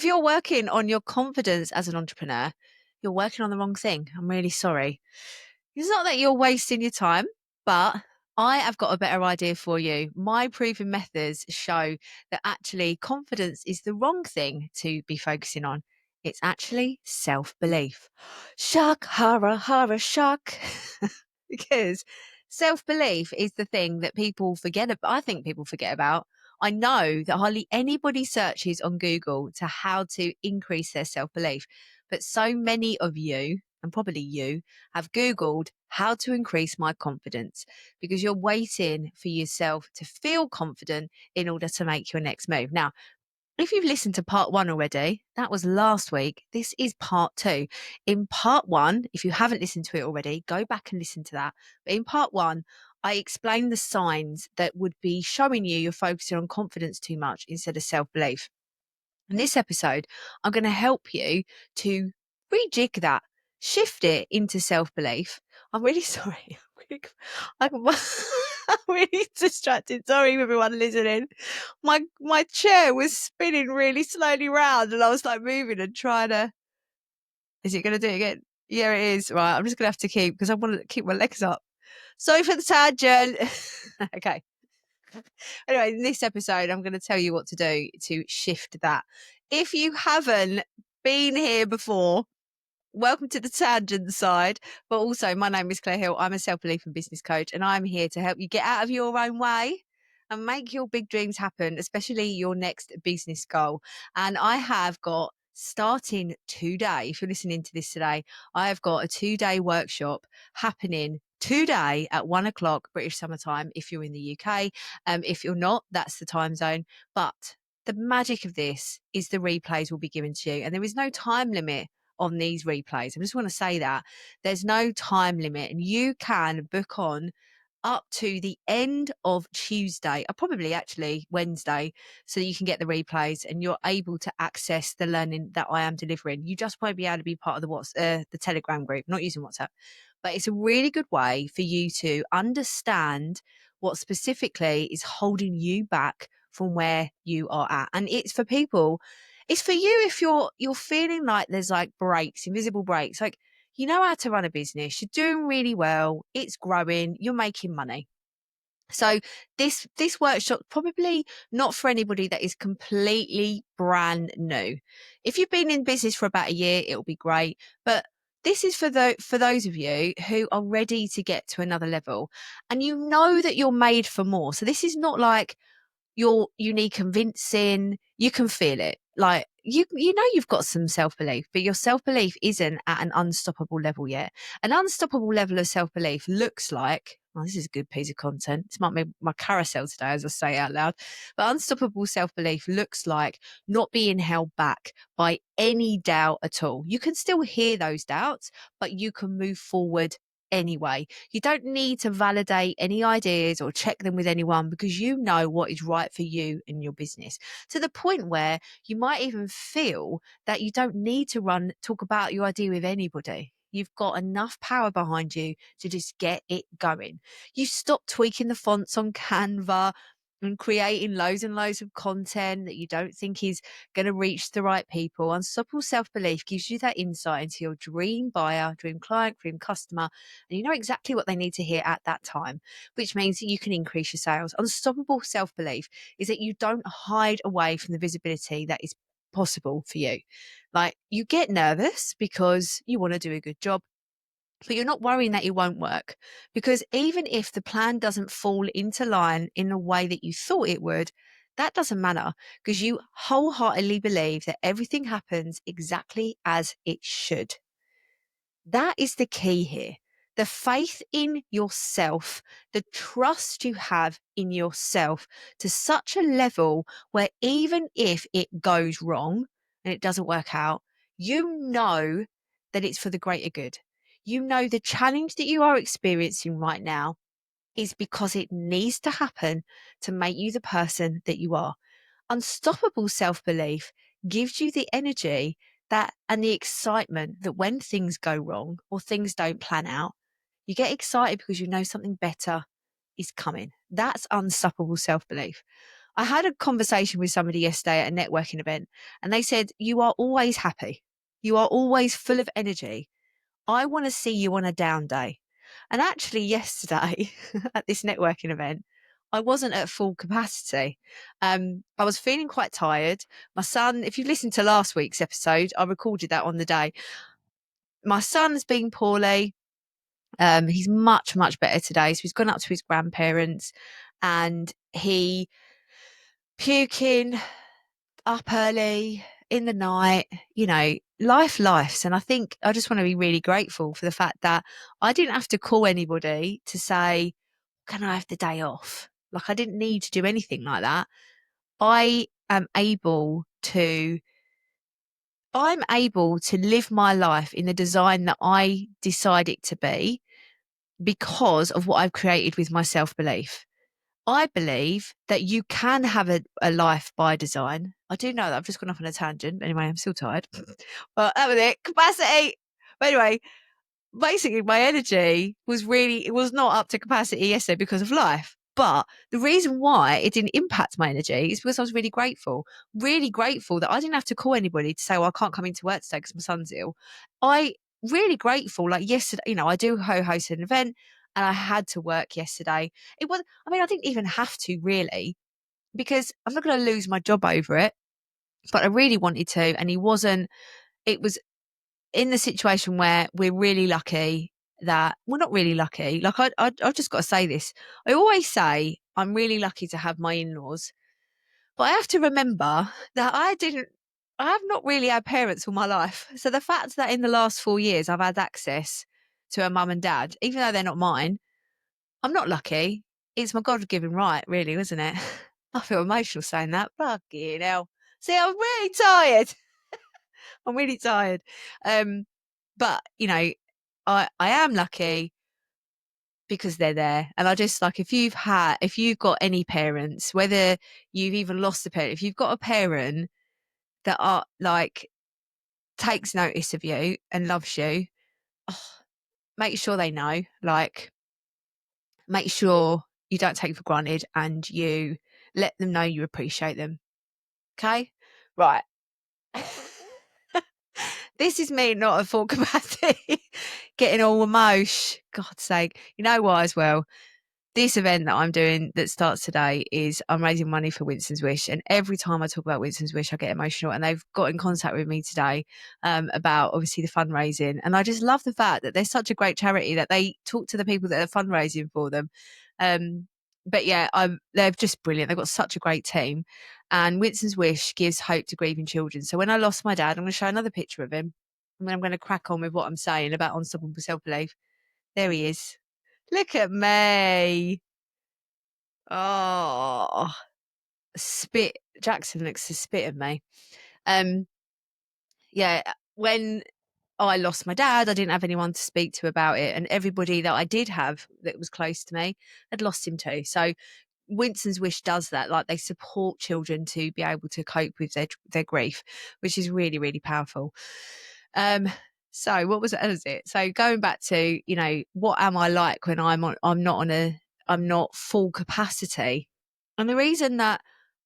If you're working on your confidence as an entrepreneur, you're working on the wrong thing. I'm really sorry. It's not that you're wasting your time, but I have got a better idea for you. My proven methods show that actually confidence is the wrong thing to be focusing on. It's actually self belief. Shock, horror, horror, shock. Because self belief is the thing that people forget about. I think people forget about. I know that hardly anybody searches on Google to how to increase their self belief, but so many of you, and probably you, have Googled how to increase my confidence because you're waiting for yourself to feel confident in order to make your next move. Now, if you've listened to part one already, that was last week. This is part two. In part one, if you haven't listened to it already, go back and listen to that. But in part one, I explained the signs that would be showing you're focusing on confidence too much instead of self belief. In this episode, I'm going to help you to rejig that, shift it into self belief. I'm really sorry. I'm really distracted. Sorry, everyone listening. My chair was spinning really slowly round, and I was like moving and trying to. Is it going to do it again? Yeah, it is. Right. I'm just going to have to keep because I want to keep my legs up. Sorry for the tangent. Okay. Anyway, in this episode, I'm going to tell you what to do to shift that. If you haven't been here before, welcome to the tangent side. But also, my name is Claire Hill. I'm a self-belief and business coach, and I'm here to help you get out of your own way and make your big dreams happen, especially your next business goal. And I have got, starting today, if you're listening to this today, I have got a 2-day workshop happening today at 1 o'clock British summertime if you're in the UK. If you're not, that's the time zone. But the magic of this is the replays will be given to you, and there is no time limit on these replays. I just want to say that there's no time limit, and you can book on up to the end of Tuesday, or probably actually Wednesday, so that you can get the replays and you're able to access the learning that I am delivering. You just won't be able to be part of the Telegram group, not using WhatsApp, but it's a really good way for you to understand what specifically is holding you back from where you are at. And it's for people, it's for you if you're feeling like there's like breaks, invisible breaks, like you know how to run a business, you're doing really well, it's growing, you're making money. So this workshop probably not for anybody that is completely brand new. If you've been in business for about a year, it'll be great. But this is for those of you who are ready to get to another level, and you know that you're made for more. So this is not like you're unique, convincing. You can feel it. Like you know you've got some self-belief, but your self-belief isn't at an unstoppable level yet. An unstoppable level of self-belief looks like, oh, this is a good piece of content. This might be my carousel today as I say it out loud. But unstoppable self-belief looks like not being held back by any doubt at all. You can still hear those doubts, but you can move forward anyway. You don't need to validate any ideas or check them with anyone because you know what is right for you and your business, to the point where you might even feel that you don't need to talk about your idea with anybody. You've got enough power behind you to just get it going. You stop tweaking the fonts on Canva and creating loads and loads of content that you don't think is going to reach the right people. Unstoppable self-belief gives you that insight into your dream buyer, dream client, dream customer, and you know exactly what they need to hear at that time, which means that you can increase your sales. Unstoppable self-belief is that you don't hide away from the visibility that is possible for you. Like, you get nervous because you want to do a good job, but you're not worrying that it won't work, because even if the plan doesn't fall into line in the way that you thought it would, that doesn't matter, because you wholeheartedly believe that everything happens exactly as it should. That is the key here. The faith in yourself, the trust you have in yourself to such a level where even if it goes wrong and it doesn't work out, you know that it's for the greater good. You know the challenge that you are experiencing right now is because it needs to happen to make you the person that you are. Unstoppable self-belief gives you the energy that and the excitement that when things go wrong or things don't plan out, you get excited because you know something better is coming. That's unstoppable self-belief. I had a conversation with somebody yesterday at a networking event, and they said, "You are always happy. You are always full of energy. I want to see you on a down day." And actually, yesterday at this networking event, I wasn't at full capacity. I was feeling quite tired. My son, if you listened to last week's episode, I recorded that on the day. My son's been poorly. He's much, much better today. So he's gone up to his grandparents and he puking up early in the night, lifes. And I think I just want to be really grateful for the fact that I didn't have to call anybody to say, can I have the day off? Like I didn't need to do anything like that. I am able to I'm able to live my life in the design that I decide it to be because of what I've created with my self-belief. I believe that you can have a life by design. I do know that I've just gone off on a tangent. Anyway, I'm still tired. But that was it. Capacity. But anyway, basically my energy it was not up to capacity yesterday because of life. But the reason why it didn't impact my energy is because I was really grateful that I didn't have to call anybody to say, well, I can't come into work today because my son's ill. I really grateful. Like yesterday, I do host an event and I had to work yesterday. I didn't even have to really, because I'm not going to lose my job over it, but I really wanted to. And it was in the situation where we're really lucky that we're not really lucky. Like I've just got to say this. I always say I'm really lucky to have my in-laws, but I have to remember that I have not really had parents all my life. So the fact that in the last 4 years I've had access to a mum and dad, even though they're not mine, I'm not lucky. It's my God-given right, really, isn't it? I feel emotional saying that. Fucking hell. See, I'm really tired. I'm really tired. But I am lucky because they're there. And I just like if you've got any parents, whether you've even lost a parent, if you've got a parent that are like takes notice of you and loves you, oh, make sure they know. Like make sure you don't take for granted and you let them know you appreciate them. Okay? Right. This is me not at full capacity, getting all emotion. God's sake. You know what as well? This event that I'm doing that starts today is I'm raising money for Winston's Wish. And every time I talk about Winston's Wish, I get emotional. And they've got in contact with me today about obviously the fundraising. And I just love the fact that they're such a great charity that they talk to the people that are fundraising for them. But yeah, they're just brilliant. They've got such a great team. And Winston's Wish gives hope to grieving children. So when I lost my dad, I'm going to show another picture of him. And then I'm going to crack on with what I'm saying about unstoppable self-belief. There he is. Look at me. Oh, spit. Jackson looks to spit at me. Yeah, when I lost my dad, I didn't have anyone to speak to about it. And everybody that I did have that was close to me had lost him too. So Winston's Wish does that. Like they support children to be able to cope with their grief, which is really, really powerful. So what was it? So going back to, what am I like when I'm not full capacity? And the reason that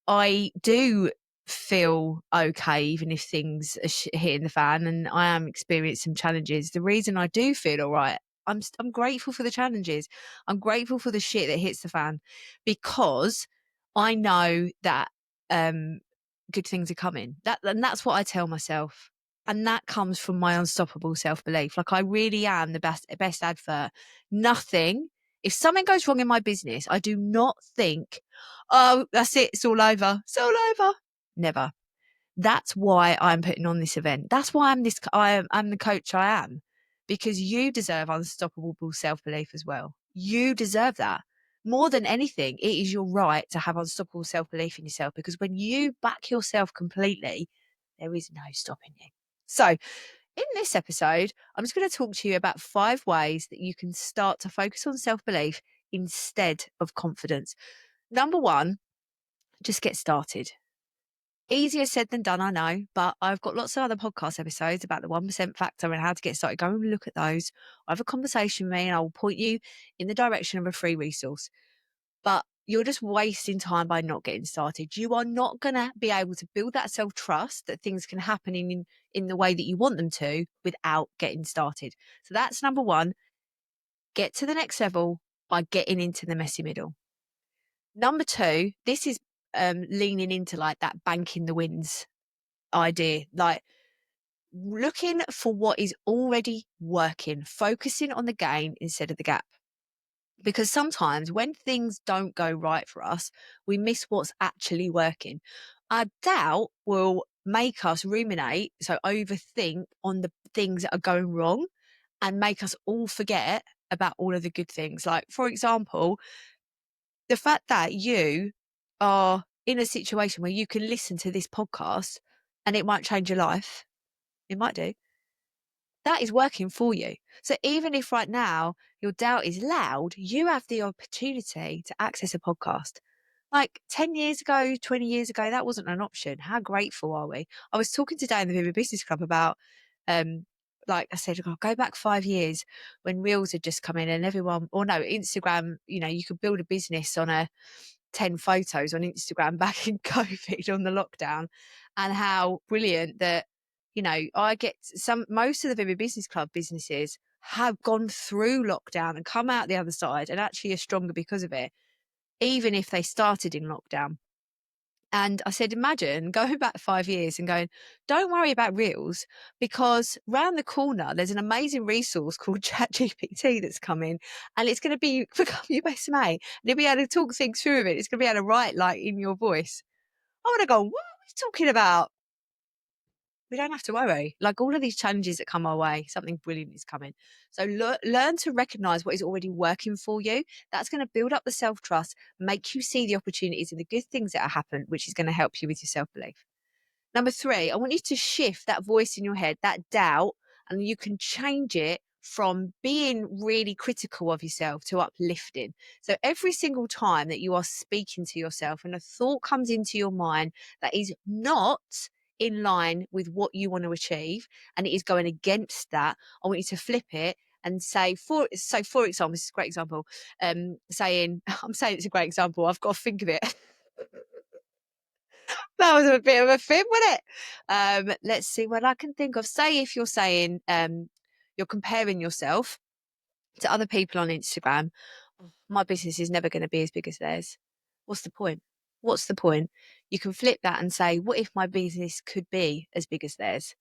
I do feel okay, even if things are hitting the fan and I am experiencing some challenges, the reason I do feel all right, I'm grateful for the challenges. I'm grateful for the shit that hits the fan because I know that good things are coming. And that's what I tell myself. And that comes from my unstoppable self-belief. Like I really am the best advert. Nothing. If something goes wrong in my business, I do not think, oh, that's it. It's all over. It's all over. Never. That's why I'm putting on this event. That's why I'm the coach I am, because you deserve unstoppable self-belief as well. You deserve that. More than anything, it is your right to have unstoppable self-belief in yourself, because when you back yourself completely, there is no stopping you. So in this episode, I'm just going to talk to you about 5 ways that you can start to focus on self-belief instead of confidence. Number 1, just get started. Easier said than done, I know, but I've got lots of other podcast episodes about the 1% factor and how to get started. Go and look at those. I have a conversation with me and I will point you in the direction of a free resource. But you're just wasting time by not getting started. You are not going to be able to build that self trust that things can happen in the way that you want them to without getting started. So that's number one. Get to the next level by getting into the messy middle. Number two, this is leaning into like that banking the wins idea, like looking for what is already working, focusing on the gain instead of the gap. Because sometimes when things don't go right for us, we miss what's actually working. Our doubt will make us ruminate, so overthink on the things that are going wrong and make us all forget about all of the good things. Like, for example, the fact that you are in a situation where you can listen to this podcast and it might change your life, it might do, that is working for you. So even if right now your doubt is loud, you have the opportunity to access a podcast. Like 10 years ago, 20 years ago, that wasn't an option. How grateful are we? I was talking today in the Women Business Club about, like I said, oh, go back 5 years when Reels had just come in and everyone, or no, Instagram, you could build a business on 10 photos on Instagram back in COVID on the lockdown, and how brilliant that, I get most of the Women Business Club businesses have gone through lockdown and come out the other side and actually are stronger because of it, even if they started in lockdown. And I said, imagine going back 5 years and going, don't worry about Reels, because round the corner, there's an amazing resource called ChatGPT that's coming, and it's going to become your best mate. And you'll be able to talk things through with it. It's going to be able to write like in your voice. I would have gone, what are we talking about? We don't have to worry. Like all of these challenges that come our way, something brilliant is coming. So learn to recognize what is already working for you. That's going to build up the self-trust, make you see the opportunities and the good things that are happening, which is going to help you with your self-belief. Number three, I want you to shift that voice in your head, that doubt, and you can change it from being really critical of yourself to uplifting. So every single time that you are speaking to yourself and a thought comes into your mind that is not in line with what you want to achieve and it is going against that, I want you to flip it and say, for example, this is a great example, saying, I'm saying it's a great example, I've got to think of it. That was a bit of a fib, wasn't it? Let's see what I can think of. Say if you're saying you're comparing yourself to other people on Instagram, "Oh, my business is never going to be as big as theirs." What's the point? What's the point? You can flip that and say, what if my business could be as big as theirs?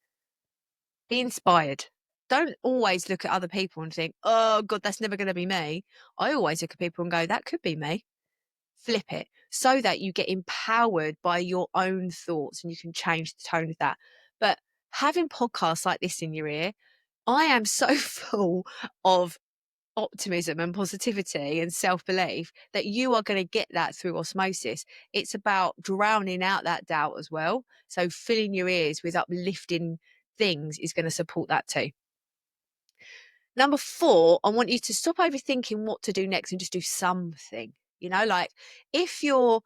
Be inspired. Don't always look at other people and think, oh God, that's never going to be me. I always look at people and go, that could be me. Flip it so that you get empowered by your own thoughts and you can change the tone of that. But having podcasts like this in your ear, I am so full of optimism and positivity and self-belief that you are going to get that through osmosis. It's about drowning out that doubt as well. So filling your ears with uplifting things is going to support that too. Number four, I want you to stop overthinking what to do next and just do something. Like if you're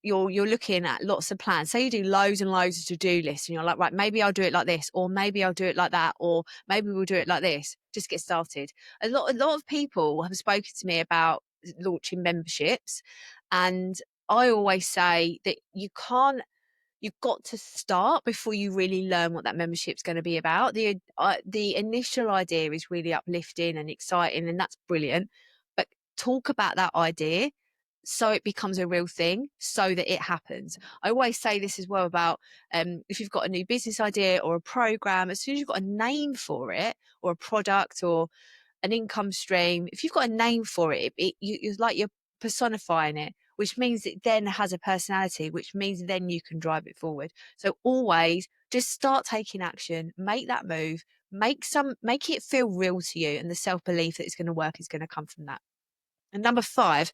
looking at lots of plans. Say you do loads and loads of to-do lists and you're like, right, maybe I'll do it like this, or maybe I'll do it like that, or maybe we'll do it like this. Just get started. A lot of people have spoken to me about launching memberships, and I always say that you've got to start before you really learn what that membership's going to be about. The initial idea is really uplifting and exciting, and that's brilliant. But talk about that idea so it becomes a real thing, so that it happens. I always say this as well about if you've got a new business idea or a program, as soon as you've got a name for it, or a product or an income stream, if you've got a name for it, it's like you're personifying it, which means it then has a personality, which means then you can drive it forward. So always just start taking action, make that move, make it feel real to you, and the self-belief that it's going to work is going to come from that. And number five,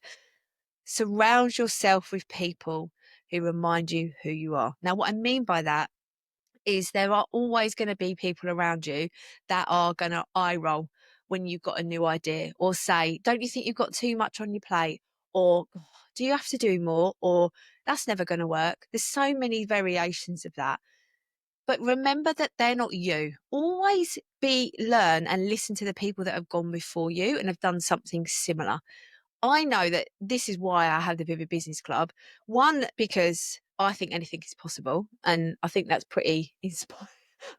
surround yourself with people who remind you who you are. Now, what I mean by that is there are always going to be people around you that are going to eye roll when you've got a new idea, or say, don't you think you've got too much on your plate? Or "Oh, do you have to do more?" Or that's never going to work. There's so many variations of that. But remember that they're not you. Always learn and listen to the people that have gone before you and have done something similar. I know that this is why I have the Vivid Business Club. One, because I think anything is possible, and I think that's pretty inspiring.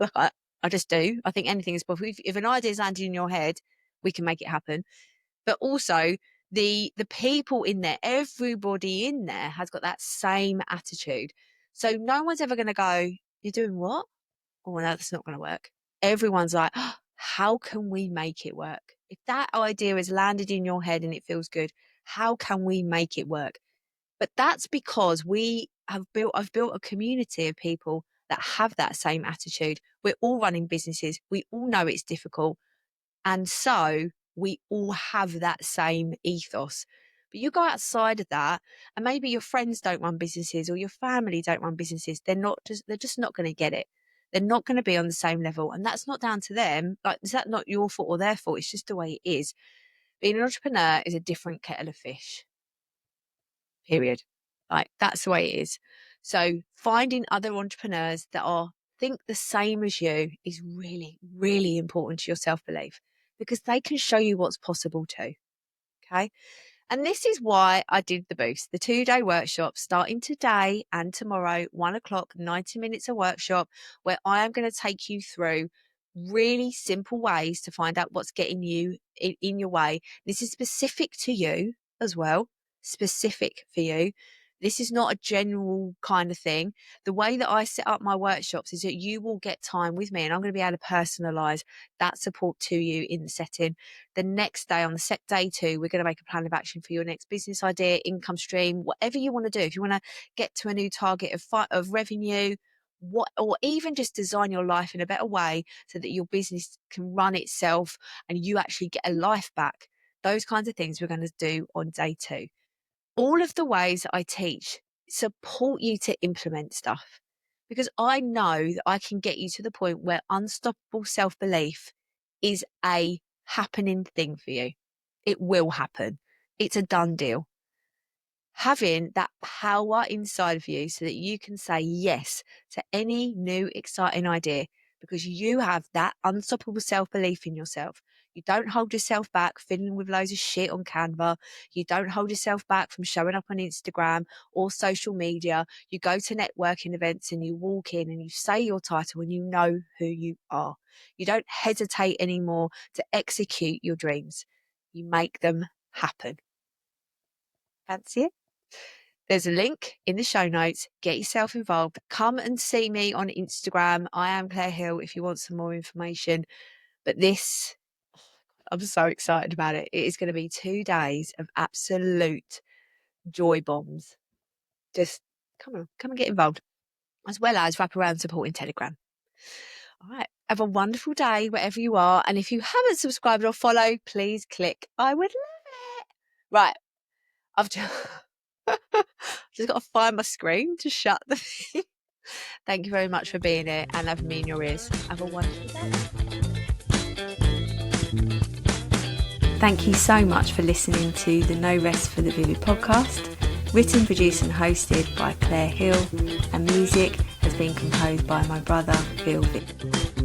Like I just do. I think anything is possible. If an idea is landing in your head, we can make it happen. But also the people in there, everybody in there has got that same attitude. So no one's ever going to go, "You're doing what? Oh, no, that's not going to work." Everyone's like, "Oh, how can we make it work? If that idea has landed in your head and it feels good, how can we make it work?" But that's because I've built a community of people that have that same attitude. We're all running businesses. We all know it's difficult. And so we all have that same ethos. But you go outside of that, and maybe your friends don't run businesses or your family don't run businesses. They're just not going to get it. They're not going to be on the same level. And that's not down to them. Like, is that not your fault or their fault? It's just the way it is. Being an entrepreneur is a different kettle of fish, period. Like, that's the way it is. So finding other entrepreneurs that think the same as you is really, really important to your self-belief, because they can show you what's possible too. Okay. And this is why I did the boost, the 2-day workshop starting today and tomorrow, 1 o'clock, 90 minutes of workshop, where I am going to take you through really simple ways to find out what's getting you in your way. This is specific to you as well, specific for you. This is not a general kind of thing. The way that I set up my workshops is that you will get time with me, and I'm going to be able to personalize that support to you in the setting. The next day, on the set day 2, we're going to make a plan of action for your next business idea, income stream, whatever you want to do. If you want to get to a new target of revenue, or even just design your life in a better way so that your business can run itself and you actually get a life back. Those kinds of things we're going to do on day 2. All of the ways that I teach support you to implement stuff, because I know that I can get you to the point where unstoppable self-belief is a happening thing for you. It will happen. It's a done deal. Having that power inside of you so that you can say yes to any new exciting idea, because you have that unstoppable self-belief in yourself. You don't hold yourself back filling with loads of shit on Canva. You don't hold yourself back from showing up on Instagram or social media. You go to networking events and you walk in and you say your title and you know who you are. You don't hesitate anymore to execute your dreams. You make them happen. Fancy it? There's a link in the show notes. Get yourself involved. Come and see me on Instagram. I am Claire Hill if you want some more information. But this, I'm so excited about it. It is going to be 2 days of absolute joy bombs. Just come and get involved, as well as wrap around supporting Telegram. All right. Have a wonderful day wherever you are. And if you haven't subscribed or follow, please click. I would love it. Right. I've just got to find my screen to shut the thing. Thank you very much for being here and having me in your ears. Have a wonderful day. Thank you so much for listening to the No Rest for the Vivid podcast. Written, produced and hosted by Claire Hill, and music has been composed by my brother, Phil Vick.